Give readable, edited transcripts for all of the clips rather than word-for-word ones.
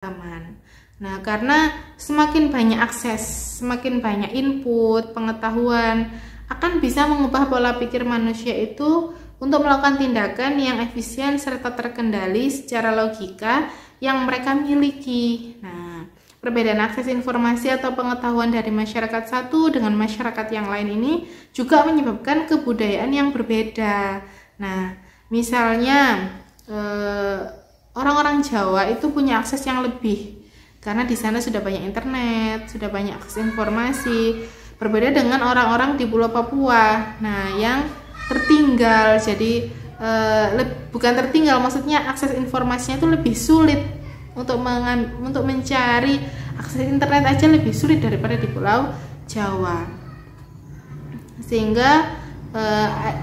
keberagaman. Nah, karena semakin banyak akses, semakin banyak input, pengetahuan akan bisa mengubah pola pikir manusia itu untuk melakukan tindakan yang efisien serta terkendali secara logika yang mereka miliki. Nah, perbedaan akses informasi atau pengetahuan dari masyarakat satu dengan masyarakat yang lain ini juga menyebabkan kebudayaan yang berbeda. Nah, misalnya orang-orang Jawa itu punya akses yang lebih karena di sana sudah banyak internet, sudah banyak akses informasi. Berbeda dengan orang-orang di Pulau Papua, nah yang tertinggal. Jadi bukan tertinggal, maksudnya akses informasinya itu lebih sulit untuk mencari akses internet aja lebih sulit daripada di Pulau Jawa, sehingga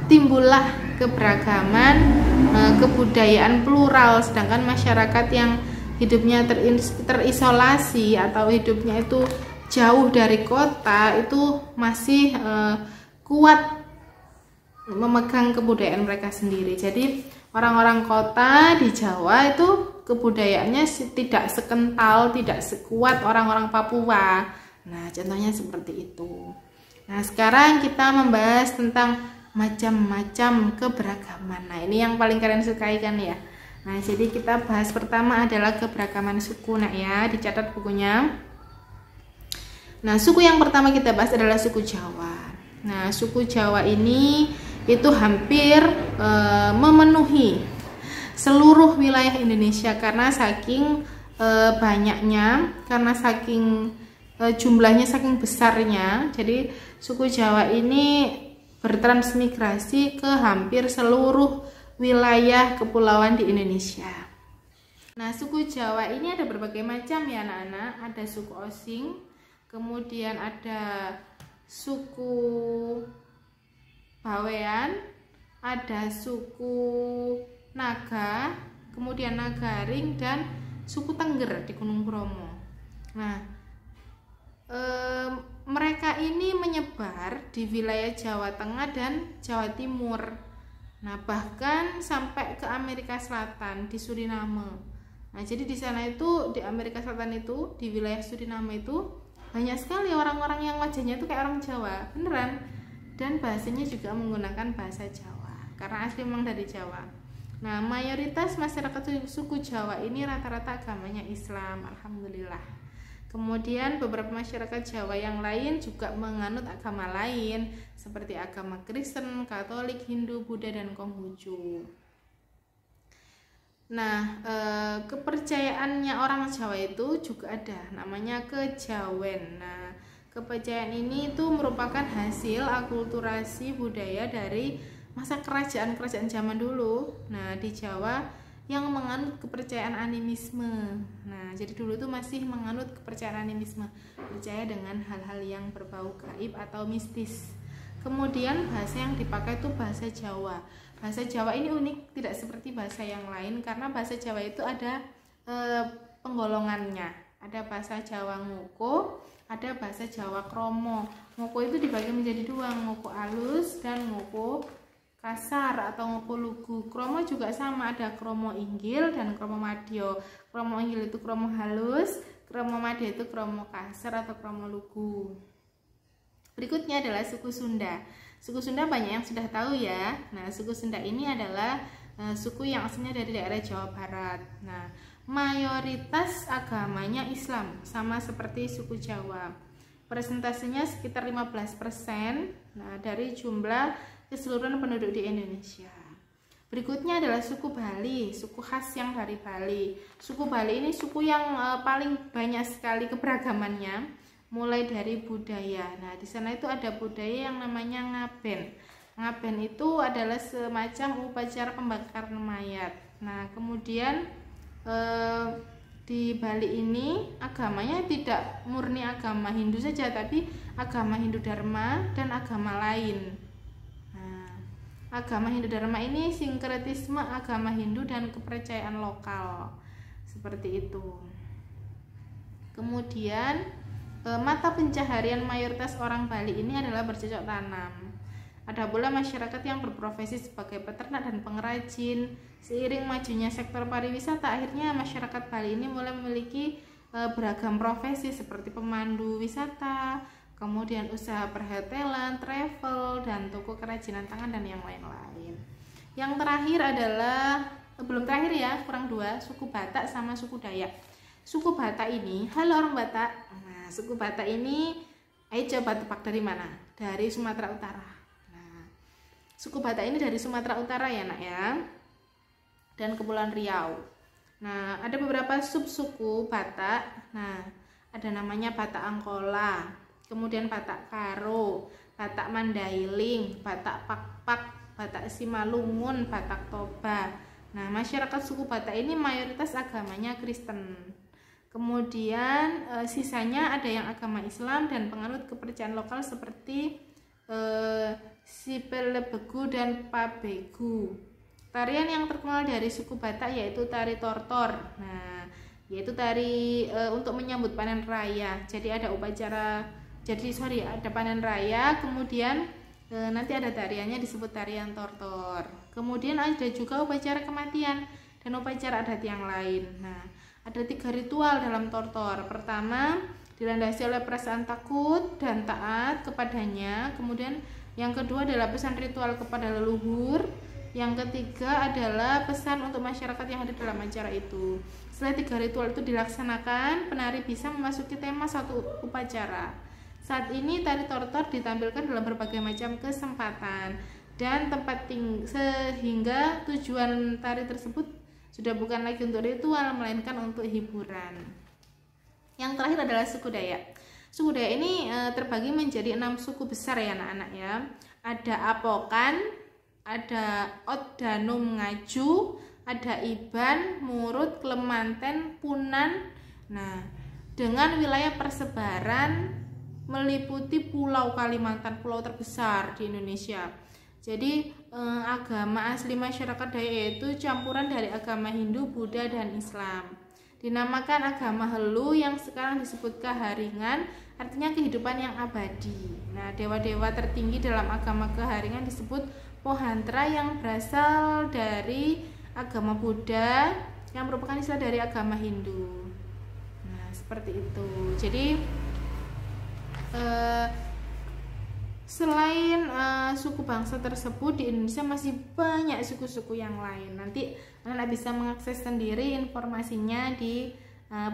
timbullah keberagaman, kebudayaan plural. Sedangkan masyarakat yang hidupnya terisolasi atau hidupnya itu jauh dari kota itu masih kuat memegang kebudayaan mereka sendiri. Jadi orang-orang kota di Jawa itu kebudayaannya tidak sekental, tidak sekuat orang-orang Papua. Nah, contohnya seperti itu. Nah, sekarang kita membahas tentang macam-macam keberagaman. Nah, ini yang paling kalian sukai kan ya. Nah, jadi kita bahas pertama adalah keberagaman suku. Nah ya, dicatat bukunya. Nah, suku yang pertama kita bahas adalah suku Jawa. Nah, suku Jawa ini itu hampir memenuhi seluruh wilayah Indonesia karena saking banyaknya, karena saking jumlahnya saking besarnya. Jadi suku Jawa ini bertransmigrasi ke hampir seluruh wilayah kepulauan di Indonesia. Nah, suku Jawa ini ada berbagai macam ya anak-anak. Ada suku Osing, kemudian ada suku Bawean, ada suku Naga, kemudian Nagaring, dan suku Tengger di Gunung Bromo. Nah, mereka ini menyebar di wilayah Jawa Tengah dan Jawa Timur. Nah, bahkan sampai ke Amerika Selatan di Suriname. Nah, jadi di sana itu, di Amerika Selatan itu, di wilayah Suriname itu banyak sekali orang-orang yang wajahnya itu kayak orang Jawa, beneran. Dan bahasanya juga menggunakan bahasa Jawa karena asli memang dari Jawa. Nah, mayoritas masyarakat suku Jawa ini rata-rata agamanya Islam, alhamdulillah. Kemudian beberapa masyarakat Jawa yang lain juga menganut agama lain seperti agama Kristen, Katolik, Hindu, Buddha, dan Konghucu. Nah, kepercayaannya orang Jawa itu juga ada, namanya kejawen. Nah, kepercayaan ini itu merupakan hasil akulturasi budaya dari masa kerajaan-kerajaan zaman dulu. Nah, di Jawa yang menganut kepercayaan animisme. Nah, jadi dulu tuh masih menganut kepercayaan animisme, percaya dengan hal-hal yang berbau gaib atau mistis. Kemudian bahasa yang dipakai itu bahasa Jawa. Bahasa Jawa ini unik, tidak seperti bahasa yang lain karena bahasa Jawa itu ada penggolongannya. Ada bahasa Jawa Ngoko, ada bahasa Jawa Kromo. Ngoko itu dibagi menjadi dua, Ngoko alus dan Ngoko kasar atau Ngoko lugu. Kromo juga sama, ada kromo inggil dan kromo madya. Kromo inggil itu kromo halus, kromo madya itu kromo kasar atau kromo lugu. Berikutnya adalah suku Sunda. Suku Sunda banyak yang sudah tahu ya. Nah, suku Sunda ini adalah suku yang aslinya dari daerah Jawa Barat. Nah, mayoritas agamanya Islam, sama seperti suku Jawa. Persentasenya sekitar 15%. Nah, dari jumlah keseluruhan penduduk di Indonesia. Berikutnya adalah suku Bali, suku khas yang dari Bali. Suku Bali ini suku yang paling banyak sekali keberagamannya, mulai dari budaya. Nah, di sana itu ada budaya yang namanya ngaben. Ngaben itu adalah semacam upacara pembakaran mayat. Nah, kemudian di Bali ini agamanya tidak murni agama Hindu saja, tapi agama Hindu Dharma dan agama lain. Agama Hindu Dharma ini sinkretisme agama Hindu dan kepercayaan lokal, seperti itu. Kemudian mata pencaharian mayoritas orang Bali ini adalah bercocok tanam. Ada pula masyarakat yang berprofesi sebagai peternak dan pengrajin. Seiring majunya sektor pariwisata, akhirnya masyarakat Bali ini mulai memiliki beragam profesi seperti pemandu wisata, kemudian usaha perhotelan, travel, dan toko kerajinan tangan dan yang lain-lain. Yang terakhir adalah belum terakhir ya, kurang 2, suku Batak sama suku Dayak. Suku Batak ini, halo orang Batak. Nah, suku Batak ini, ayo coba tebak dari mana? Dari Sumatera Utara. Nah, suku Batak ini dari Sumatera Utara ya nak ya, dan Kepulauan Riau. Nah, ada beberapa subsuku Batak. Nah, ada namanya Batak Angkola, kemudian Batak Karo, Batak Mandailing, Batak Pakpak, Batak Simalungun, Batak Toba. Nah, masyarakat suku Batak ini mayoritas agamanya Kristen. Kemudian sisanya ada yang agama Islam dan penganut kepercayaan lokal seperti Sipelebegu dan Pabegu. Tarian yang terkenal dari suku Batak yaitu tari tortor. Nah, yaitu tari untuk menyambut panen raya. Jadi ada ada panen raya, kemudian nanti ada tariannya disebut tarian tortor. Kemudian ada juga upacara kematian dan upacara adat yang lain. Nah, ada 3 ritual dalam tortor. Pertama, dilandasi oleh perasaan takut dan taat kepadanya. Kemudian yang kedua adalah pesan ritual kepada leluhur. Yang ketiga adalah pesan untuk masyarakat yang ada dalam acara itu. Setelah 3 ritual itu dilaksanakan, penari bisa memasuki tema satu upacara. Saat ini tari tortor ditampilkan dalam berbagai macam kesempatan dan tempat sehingga tujuan tari tersebut sudah bukan lagi untuk ritual melainkan untuk hiburan. Yang terakhir adalah suku Dayak. Suku Dayak ini terbagi menjadi 6 suku besar ya anak-anak ya. Ada Apokan, ada Oddanum Ngaju, ada Iban, Murut, Klemanten, Punan. Nah, dengan wilayah persebaran meliputi Pulau Kalimantan, pulau terbesar di Indonesia. Jadi agama asli masyarakat Dayak yaitu campuran dari agama Hindu, Buddha, dan Islam. Dinamakan agama Helu yang sekarang disebut Keharingan, artinya kehidupan yang abadi. Nah, dewa-dewa tertinggi dalam agama Keharingan disebut Pohantra yang berasal dari agama Buddha yang merupakan istilah dari agama Hindu. Nah, seperti itu. Jadi selain suku bangsa tersebut di Indonesia masih banyak suku-suku yang lain. Nanti anak bisa mengakses sendiri informasinya di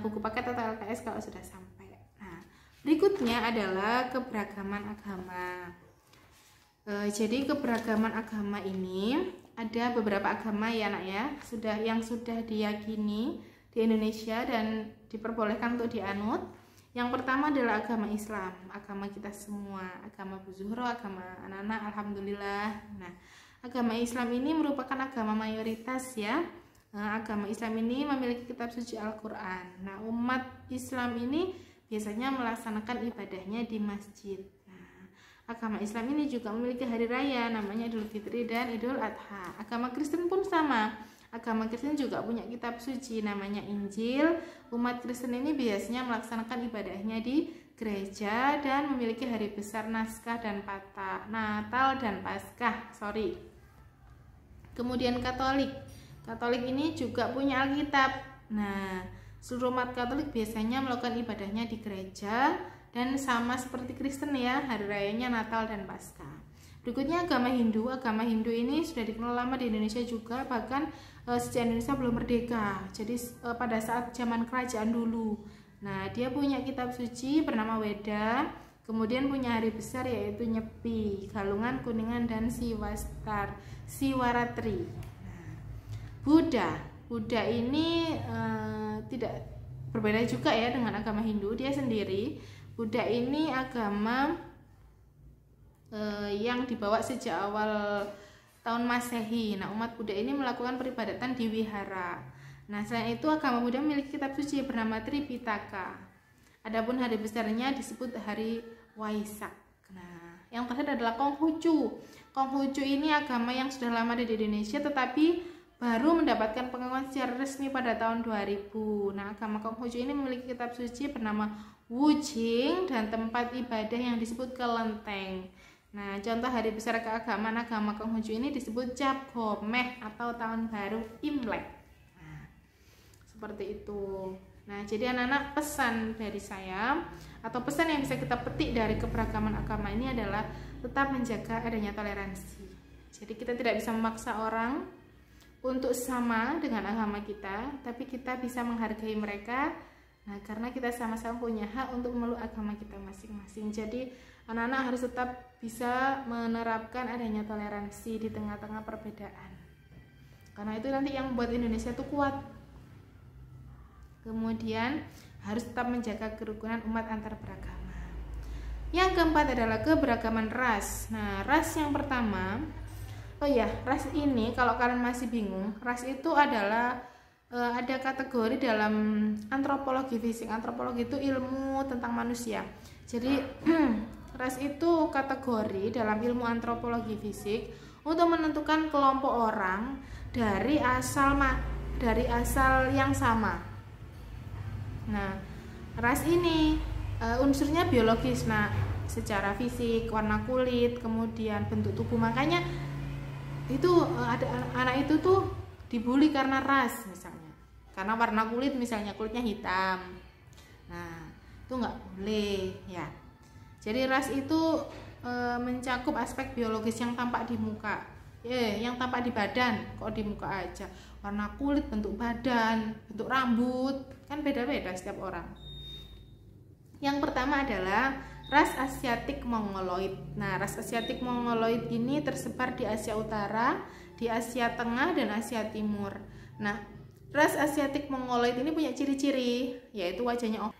buku paket atau LKS kalau sudah sampai. Nah, berikutnya adalah keberagaman agama. Jadi keberagaman agama ini ada beberapa agama ya nak ya, yang sudah diyakini di Indonesia dan diperbolehkan untuk dianut. Yang pertama adalah agama Islam, agama kita semua, agama Bu Zuhro, agama anak-anak, alhamdulillah. Nah, agama Islam ini merupakan agama mayoritas ya. Agama Islam ini memiliki kitab suci Al-Quran. Nah, umat Islam ini biasanya melaksanakan ibadahnya di masjid. Nah, agama Islam ini juga memiliki hari raya namanya Idul Fitri dan Idul Adha. Agama Kristen pun sama. Agama Kristen juga punya kitab suci namanya Injil. Umat Kristen ini biasanya melaksanakan ibadahnya di gereja dan memiliki hari besar Natal dan Paskah. Kemudian Katolik ini juga punya Alkitab. Nah, seluruh umat Katolik biasanya melakukan ibadahnya di gereja dan sama seperti Kristen ya, hari rayanya Natal dan Paskah. Berikutnya agama Hindu. Agama Hindu ini sudah dikenal lama di Indonesia juga, bahkan sejak Indonesia belum merdeka. Jadi pada saat zaman kerajaan dulu. Nah, dia punya kitab suci bernama Weda, kemudian punya hari besar yaitu Nyepi, Galungan, Kuningan, dan Siwaratri. Nah, Buddha ini tidak berbeda juga ya dengan agama Hindu, dia sendiri. Buddha ini agama yang dibawa sejak awal tahun Masehi. Nah, umat Buddha ini melakukan peribadatan di wihara. Nah, selain itu agama Buddha memiliki kitab suci bernama Tripitaka. Adapun hari besarnya disebut hari Waisak. Nah, yang terakhir adalah Konghucu. Konghucu ini agama yang sudah lama ada di Indonesia tetapi baru mendapatkan pengakuan secara resmi pada tahun 2000. Nah, agama Konghucu ini memiliki kitab suci bernama Wujing dan tempat ibadah yang disebut Kelenteng. Nah, contoh hari besar keagamaan agama Konghucu ini disebut Cap Gomeh atau tahun baru Imlek. Nah, seperti itu. Nah, jadi anak-anak, pesan dari saya atau pesan yang bisa kita petik dari keberagaman agama ini adalah tetap menjaga adanya toleransi. Jadi kita tidak bisa memaksa orang untuk sama dengan agama kita, tapi kita bisa menghargai mereka. Nah, karena kita sama-sama punya hak untuk memeluk agama kita masing-masing. Jadi anak-anak harus tetap bisa menerapkan adanya toleransi di tengah-tengah perbedaan. Karena itu nanti yang membuat Indonesia itu kuat. Kemudian harus tetap menjaga kerukunan umat antar beragama. Yang keempat adalah keberagaman ras. Nah, ras yang pertama, ras ini kalau kalian masih bingung, ras itu adalah ada kategori dalam antropologi fisik. Antropologi itu ilmu tentang manusia. Jadi ras itu kategori dalam ilmu antropologi fisik untuk menentukan kelompok orang dari asal yang sama. Nah, ras ini unsurnya biologis. Nah, secara fisik, warna kulit, kemudian bentuk tubuh. Makanya itu ada anak itu tuh dibully karena ras misalnya. Karena warna kulit, misalnya kulitnya hitam. Nah, itu nggak boleh ya. Jadi ras itu mencakup aspek biologis yang tampak di muka, yang tampak di badan, kok di muka aja. Warna kulit, bentuk badan, bentuk rambut, kan beda-beda setiap orang. Yang pertama adalah ras Asiatik Mongoloid. Nah, ras Asiatik Mongoloid ini tersebar di Asia Utara, di Asia Tengah, dan Asia Timur. Nah, ras Asiatik Mongoloid ini punya ciri-ciri, yaitu wajahnya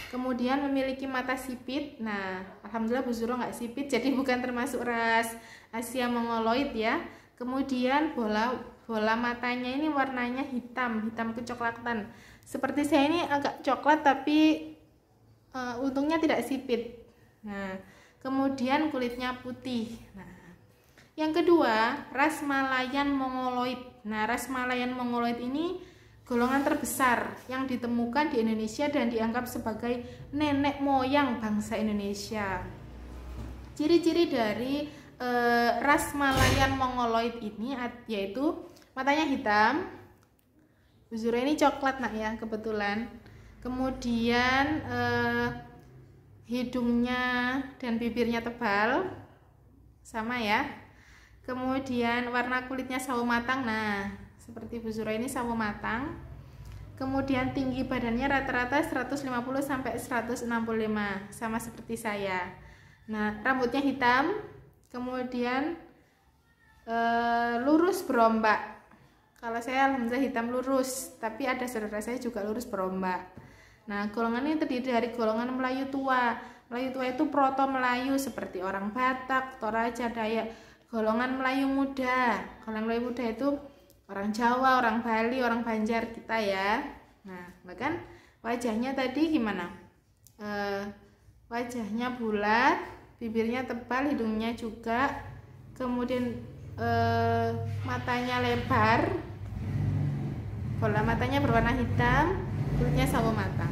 kemudian memiliki mata sipit. Nah, alhamdulillah Bu Zuro nggak sipit, jadi bukan termasuk ras Asia Mongoloid ya. Kemudian bola matanya ini warnanya hitam kecoklatan. Seperti saya ini agak coklat, tapi untungnya tidak sipit. Nah, kemudian kulitnya putih. Nah, yang kedua, ras Malayan Mongoloid. Nah, ras Malayan Mongoloid ini golongan terbesar yang ditemukan di Indonesia dan dianggap sebagai nenek moyang bangsa Indonesia. Ciri-ciri dari ras Malayan Mongoloid ini yaitu matanya hitam, Bu Zura ini coklat nak ya kebetulan. Kemudian hidungnya dan bibirnya tebal, sama ya. Kemudian warna kulitnya sawo matang. Nah, seperti Bu Zura ini sawo matang. Kemudian tinggi badannya rata-rata 150 sampai 165, sama seperti saya. Nah, rambutnya hitam, kemudian lurus berombak. Kalau saya alhamdulillah hitam lurus, tapi ada saudara saya juga lurus berombak. Nah, golongan ini terdiri dari golongan Melayu tua. Melayu tua itu proto Melayu seperti orang Batak, Toraja, Dayak. Golongan Melayu muda. Golongan Melayu muda itu orang Jawa, orang Bali, orang Banjar kita ya. Nah, bahkan wajahnya tadi gimana? Wajahnya bulat, bibirnya tebal, hidungnya juga, kemudian matanya lebar, bola matanya berwarna hitam, kulitnya sawo matang.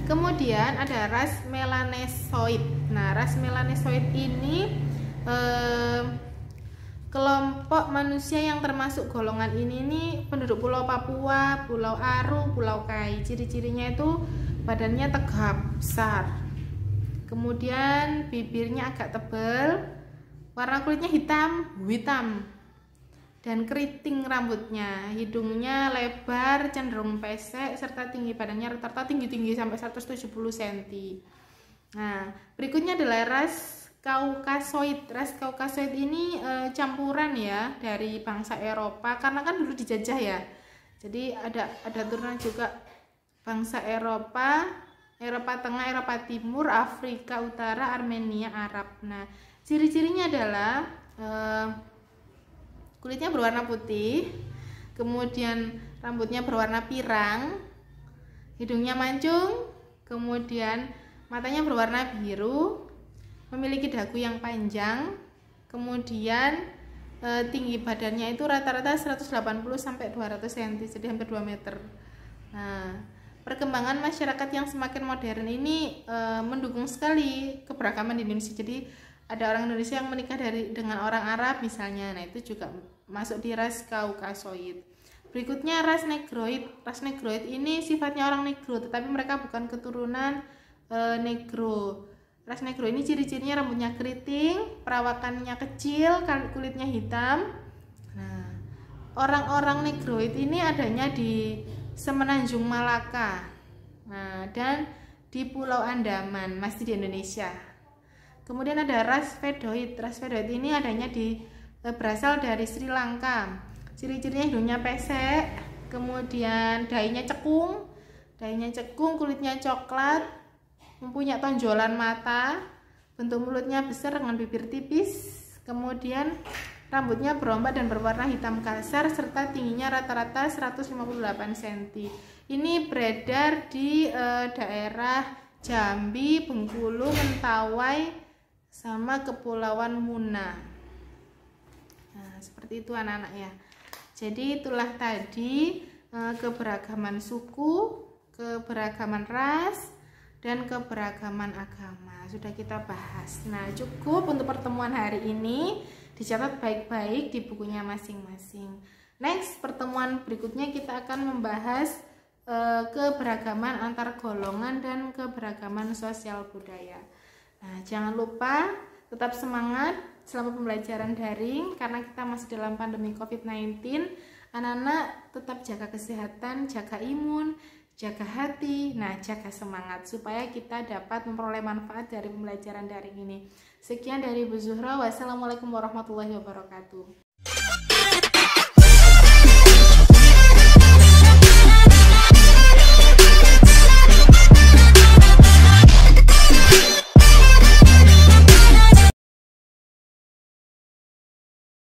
Kemudian ada ras Melanesoid. Nah, ras Melanesoid ini kelompok manusia yang termasuk golongan ini nih penduduk Pulau Papua, Pulau Aru, Pulau Kai. Ciri-cirinya itu badannya tegap, besar. Kemudian bibirnya agak tebal, warna kulitnya hitam, dan keriting rambutnya. Hidungnya lebar, cenderung pesek, serta tinggi badannya rata-rata tinggi sampai 170 cm. Nah, berikutnya adalah ras Kaukasoid. Ras Kaukasoid ini campuran ya dari bangsa Eropa, karena kan dulu dijajah ya. Jadi ada turunan juga bangsa Eropa Tengah, Eropa Timur, Afrika Utara, Armenia, Arab. Nah, ciri-cirinya adalah kulitnya berwarna putih, kemudian rambutnya berwarna pirang, hidungnya mancung, kemudian matanya berwarna biru, memiliki dagu yang panjang, kemudian tinggi badannya itu rata-rata 180 sampai 200 cm, jadi hampir 2 meter. Nah, perkembangan masyarakat yang semakin modern ini mendukung sekali keberagaman di Indonesia. Jadi ada orang Indonesia yang menikah dengan orang Arab misalnya, nah itu juga masuk di ras Kaukasoid. Berikutnya ras Negroid. Ras Negroid ini sifatnya orang Negro, tetapi mereka bukan keturunan Negro. Ras Negro ini ciri-cirinya rambutnya keriting, perawakannya kecil, kulitnya hitam. Nah, orang-orang Negroid ini adanya di Semenanjung Malaka, nah, dan di Pulau Andaman, masih di Indonesia. Kemudian ada ras Vedoid. Ras Vedoid ini adanya berasal dari Sri Lanka. Ciri-cirinya hidungnya pesek, kemudian dahinya cekung, kulitnya coklat, mempunyai tonjolan mata, bentuk mulutnya besar dengan bibir tipis, kemudian rambutnya berombak dan berwarna hitam kasar, serta tingginya rata-rata 158 cm. Ini beredar di daerah Jambi, Bengkulu, Mentawai, sama Kepulauan Muna. Nah, seperti itu anak-anak ya. Jadi itulah tadi keberagaman suku, keberagaman ras, dan keberagaman agama sudah kita bahas. Nah, cukup untuk pertemuan hari ini, dicatat baik-baik di bukunya masing-masing. Next, pertemuan berikutnya kita akan membahas keberagaman antar golongan dan keberagaman sosial budaya. Nah, jangan lupa tetap semangat selama pembelajaran daring karena kita masih dalam pandemi COVID-19. Anak-anak tetap jaga kesehatan, jaga imun, jaga hati, nah jaga semangat supaya kita dapat memperoleh manfaat dari pembelajaran daring ini. Sekian dari Bu Zuhra, wassalamualaikum warahmatullahi wabarakatuh.